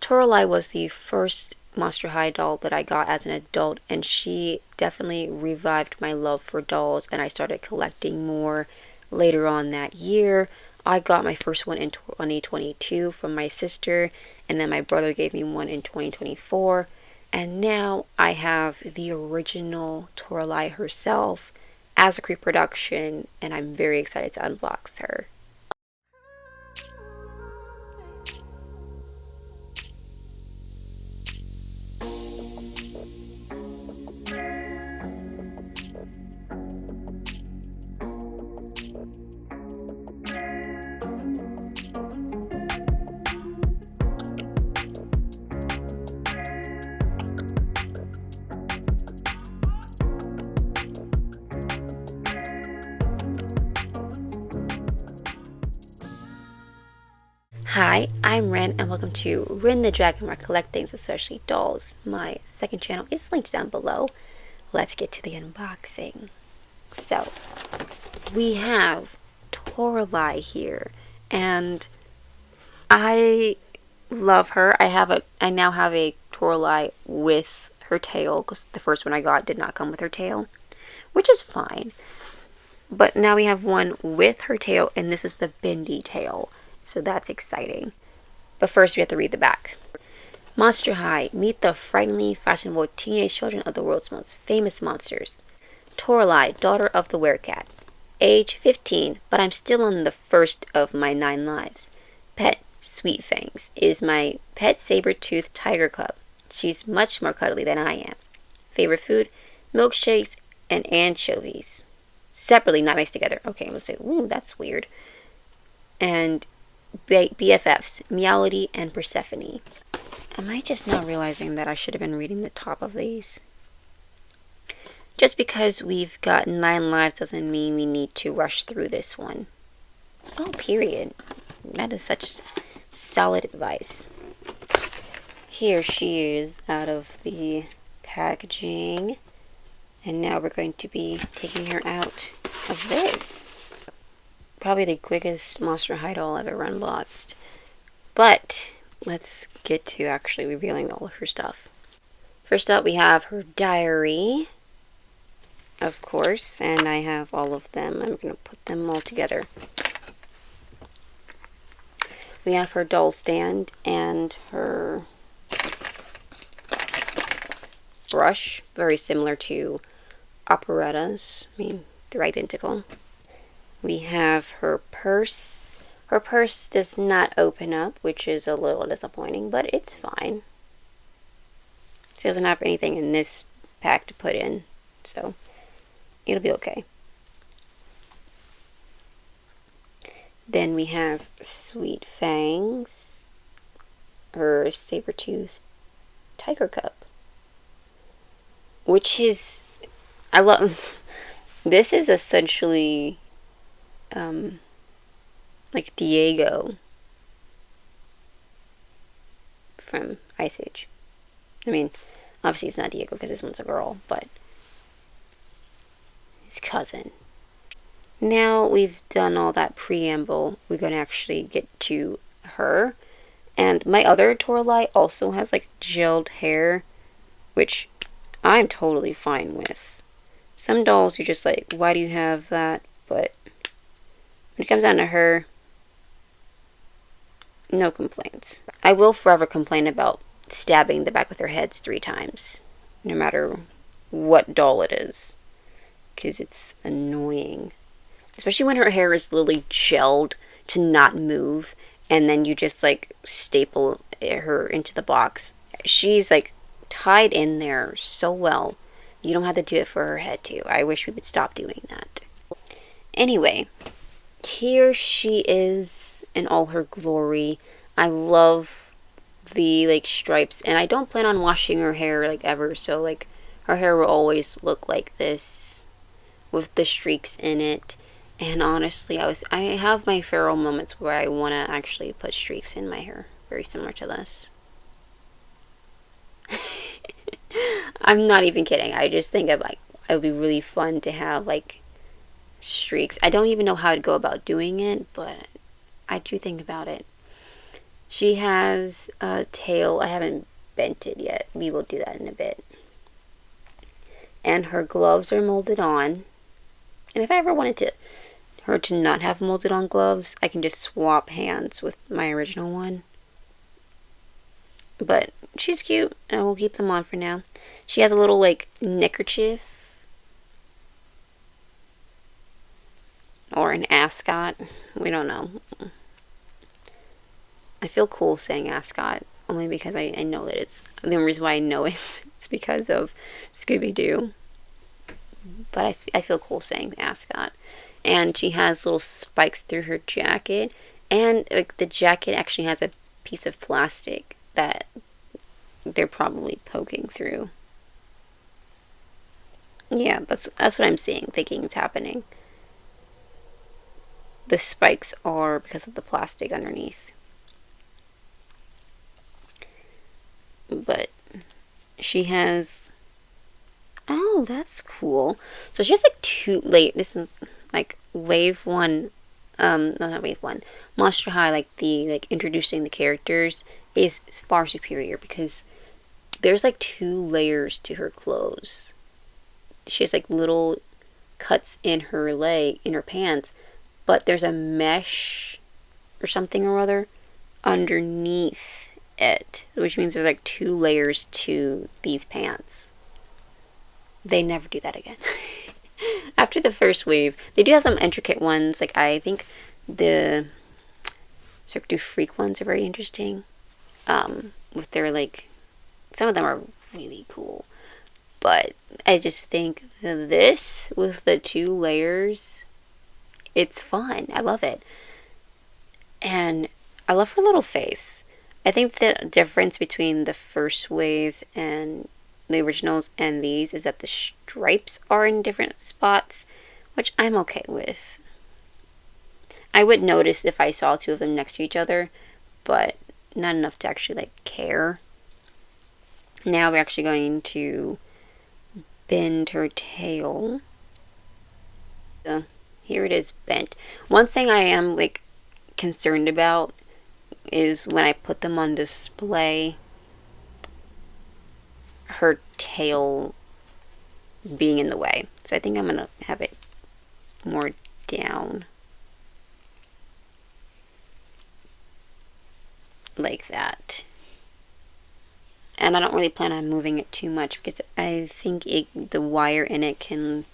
Toralei was the first Monster High doll that I got as an adult, and she definitely revived my love for dolls, and I started collecting more later on that year. I got my first one in 2022 from my sister, and then my brother gave me one in 2024, and now I have the original Toralei herself as a Creeproduction, and I'm very excited to unbox her. Hi, I'm Ryn, and welcome to Ryn.the.Dragon, where I collect things, especially dolls. My second channel is linked down below. Let's get to the unboxing. So, we have Toralei here, and I love her. I now have a Toralei with her tail, because the first one I got did not come with her tail, which is fine. But now we have one with her tail, and this is the bendy tail. So that's exciting. But first we have to read the back. Monster High, meet the frighteningly fashionable teenage children of the world's most famous monsters. Toralei, daughter of the werecat. Age 15, but I'm still on the first of my 9 lives. Pet, Sweet Fangs, is my pet saber-toothed tiger cub. She's much more cuddly than I am. Favorite food, milkshakes and anchovies. Separately, not mixed together. Okay, I'm gonna say, ooh, that's weird. And BFFs, Meowity and Persephone. Am I just not realizing that I should have been reading the top of these? Just because we've got 9 lives doesn't mean we need to rush through this one. Oh, period. That is such solid advice. Here she is out of the packaging. And now we're going to be taking her out of this. Probably the quickest Monster High doll I've ever unboxed. But let's get to actually revealing all of her stuff. First up, we have her diary, of course, and I have all of them. I'm going to put them all together. We have her doll stand and her brush, very similar to Operetta's. I mean, they're identical. We have her purse. Her purse does not open up, which is a little disappointing, but it's fine. She doesn't have anything in this pack to put in, so it'll be okay. Then we have Sweet Fangs, her saber-toothed tiger cub, which is, I love, this is essentially like Diego from Ice Age. I mean, obviously it's not Diego because this one's a girl, but his cousin. Now we've done all that preamble, we're going to actually get to her. And my other Toralei also has like gelled hair, which I'm totally fine with. Some dolls you're just like, why do you have that? But when it comes down to her, no complaints. I will forever complain about stabbing the back with her heads 3 times, no matter what doll it is, because it's annoying. Especially when her hair is literally gelled to not move, and then you just like staple her into the box. She's like tied in there so well. You don't have to do it for her head too. I wish we would stop doing that. Anyway, here she is in all her glory. I love the like stripes, and I don't plan on washing her hair like ever, so like her hair will always look like this with the streaks in it. And honestly, I have my feral moments where I want to actually put streaks in my hair, very similar to this. I'm not even kidding. I just think of like it would be really fun to have like streaks. I don't even know how to go about doing it, but I do think about it. She has a tail. I haven't bent it yet. We will do that in a bit. And her gloves are molded on. And if I ever wanted her to not have molded on gloves, I can just swap hands with my original one. But she's cute, and we'll keep them on for now. She has a little, like, neckerchief. Or an ascot. We don't know. I feel cool saying ascot, only because I know that it's... The only reason why I know it is because of Scooby-Doo. But I feel cool saying ascot. And she has little spikes through her jacket. And like, the jacket actually has a piece of plastic that they're probably poking through. Yeah, that's what I'm seeing, thinking it's happening. The spikes are because of the plastic underneath. But she has... Oh, that's cool. So she has like two... This is like wave one... No, not wave one. Monster High, like introducing the characters is far superior because there's like 2 layers to her clothes. She has like little cuts in her leg, in her pants, but there's a mesh or something or other underneath it, which means there's like 2 layers to these pants. They never do that again. After the first wave, they do have some intricate ones. Like, I think the Cirque du Freak ones are very interesting. With their, like, some of them are really cool. But I just think this, with the 2 layers, it's fun. I love it. And I love her little face. I think the difference between the first wave and the originals and these is that the stripes are in different spots, which I'm okay with. I would notice if I saw 2 of them next to each other, but not enough to actually like care. Now we're actually going to bend her tail. So here it is bent. One thing I am like concerned about is when I put them on display, her tail being in the way. So I think I'm gonna have it more down like that. And I don't really plan on moving it too much because I think the wire in it can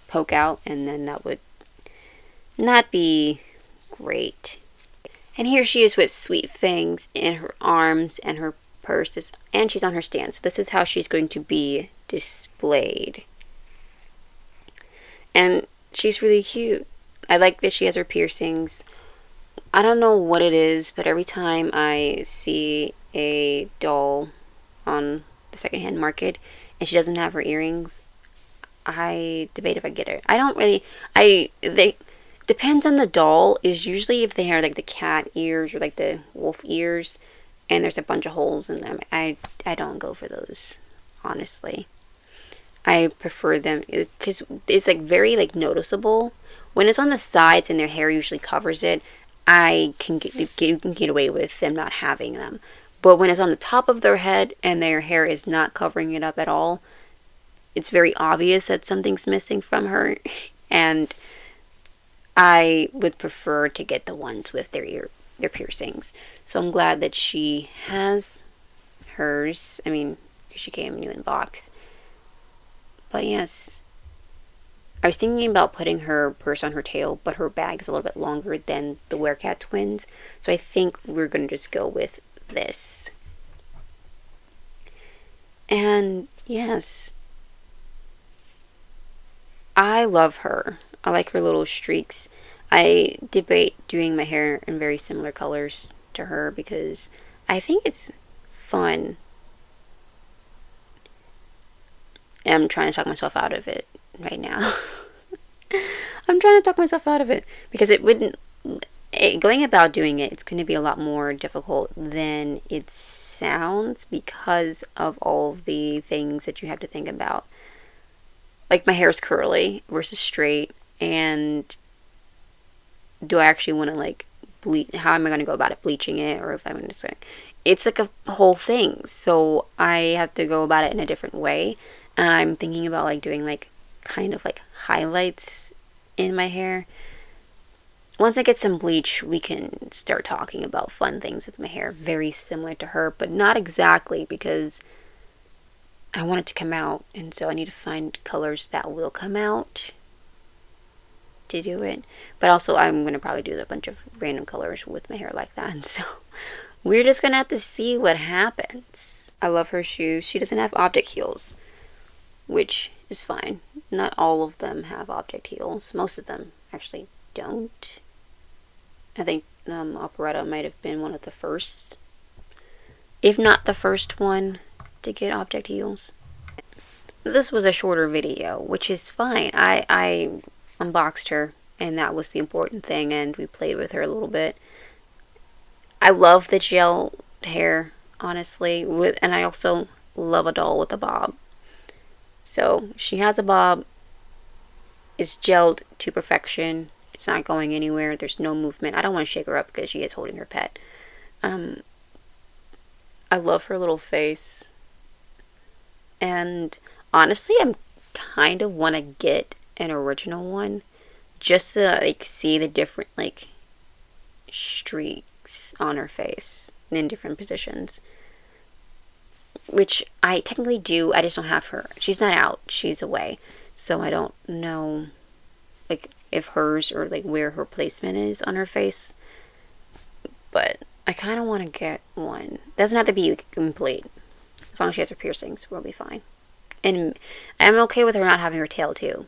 poke out, and then that would not be great. And here she is with sweet fangs in her arms and her purse, and she's on her stand. So this is how she's going to be displayed. And she's really cute. I like that she has her piercings. I don't know what it is, but every time I see a doll on the secondhand market and she doesn't have her earrings, I debate if I get it. I don't really... They depends on the doll. Is usually if they have like the cat ears or like the wolf ears and there's a bunch of holes in them, I don't go for those, honestly. I prefer them because it's like very like noticeable. When it's on the sides and their hair usually covers it, I can get away with them not having them. But when it's on the top of their head and their hair is not covering it up at all, it's very obvious that something's missing from her. And I would prefer to get the ones with their piercings. So I'm glad that she has hers. I mean, because she came new in box. But yes, I was thinking about putting her purse on her tail, but her bag is a little bit longer than the Werecat twins. So I think we're going to just go with this. And yes, I love her. I like her little streaks. I debate doing my hair in very similar colors to her because I think it's fun. And I'm trying to talk myself out of it right now. I'm trying to talk myself out of it because it wouldn't... going about doing it, it's going to be a lot more difficult than it sounds because of all of the things that you have to think about. Like, my hair is curly versus straight, and do I actually want to like how am I going to go about it, bleaching it, or if I'm just going to, it's like a whole thing. So I have to go about it in a different way. And I'm thinking about like doing like kind of like highlights in my hair. Once I get some bleach, we can start talking about fun things with my hair. Very similar to her, but not exactly, because I want it to come out, and so I need to find colors that will come out to do it. But also, I'm going to probably do a bunch of random colors with my hair like that, and so we're just going to have to see what happens. I love her shoes. She doesn't have object heels, which is fine. Not all of them have object heels. Most of them actually don't. I think Operetta might have been one of the first, if not the first one, to get object heels. This was a shorter video, which is fine. I unboxed her, and that was the important thing, and we played with her a little bit. I love the gel hair, honestly, and I also love a doll with a bob. So she has a bob. It's gelled to perfection. It's not going anywhere. There's no movement. I don't want to shake her up because she is holding her pet. I love her little face. And honestly, I'm kind of want to get an original one just to like see the different like streaks on her face in different positions. Which I technically do. I just don't have her. She's not out. She's away. So I don't know like if hers or like where her placement is on her face. But I kind of want to get one. It doesn't have to be complete. As long as she has her piercings, we'll be fine. And I'm okay with her not having her tail too.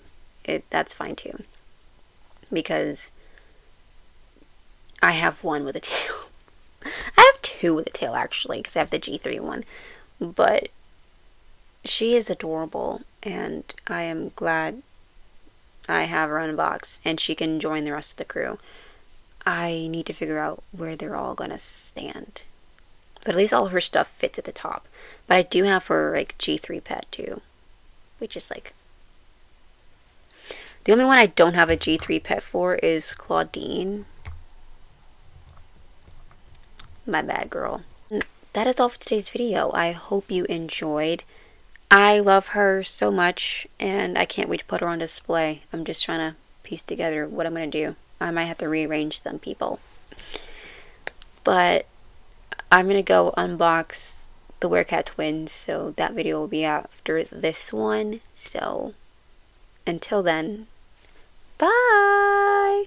That's fine too. Because I have one with a tail. I have two with a tail actually, because I have the G3 one. But she is adorable, and I am glad I have her unboxed, and she can join the rest of the crew. I need to figure out where they're all gonna stand. But at least all of her stuff fits at the top. But I do have her like G3 pet too, which is like, the only one I don't have a G3 pet for is Claudine. My bad, girl. That is all for today's video. I hope you enjoyed. I love her so much, and I can't wait to put her on display. I'm just trying to piece together what I'm going to do. I might have to rearrange some people. But I'm going to go unbox the Werecat twins, so that video will be after this one. So until then, bye!